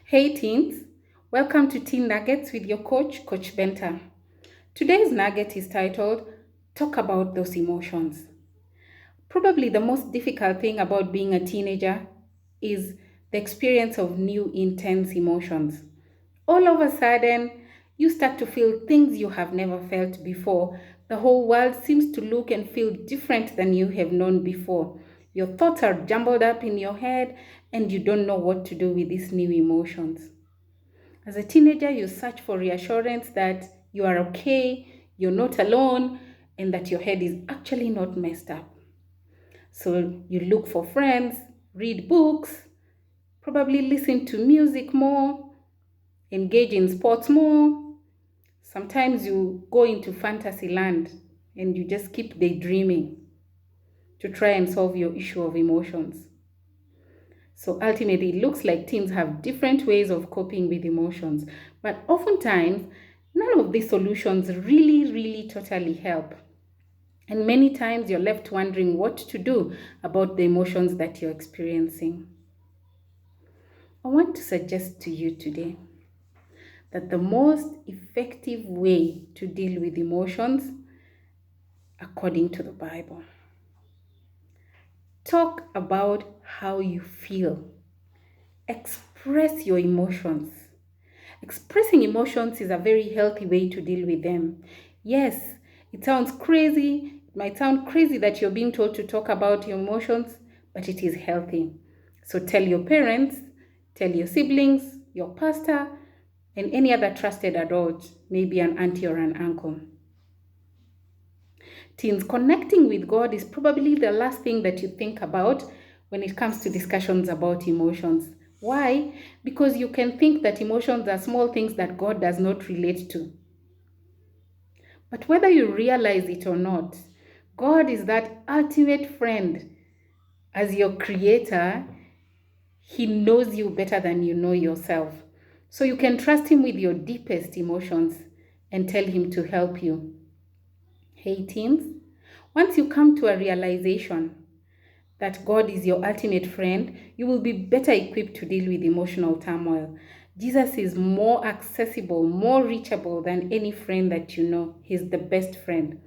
Hey teens, welcome to Teen Nuggets with your Coach Benta. Today's nugget is titled Talk About Those Emotions. Probably the most difficult thing about being a teenager is the experience of new intense emotions. All of a sudden, you start to feel things you have never felt before. The whole world seems to look and feel different than you have known before. Your thoughts are jumbled up in your head and you don't know what to do with these new emotions. As a teenager, you search for reassurance that you are okay, you're not alone, and that your head is actually not messed up. So you look for friends, read books, probably listen to music more, engage in sports more. Sometimes you go into fantasy land and you just keep daydreaming to try and solve your issue of emotions. So ultimately, it looks like teens have different ways of coping with emotions, but oftentimes, none of these solutions really totally help. And many times, you're left wondering what to do about the emotions that you're experiencing. I want to suggest to you today that the most effective way to deal with emotions, according to the Bible, talk about how you feel, express your emotions. Expressing emotions is a very healthy way to deal with them. Yes, it sounds crazy. It might sound crazy that you're being told to talk about your emotions, but it is healthy. So tell your parents, tell your siblings, your pastor, and any other trusted adult, maybe an auntie or an uncle. Teens, connecting with God is probably the last thing that you think about when it comes to discussions about emotions. Why? Because you can think that emotions are small things that God does not relate to. But whether you realize it or not, God is that ultimate friend. As your creator, He knows you better than you know yourself. So you can trust Him with your deepest emotions and tell Him to help you. Hey teens, once you come to a realization that God is your ultimate friend, you will be better equipped to deal with emotional turmoil. Jesus is more accessible, more reachable than any friend that you know. He's the best friend.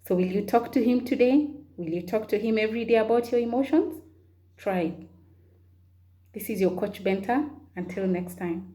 So will you talk to him today? Will you talk to him every day about your emotions? Try it. This is your Coach Benta. Until next time.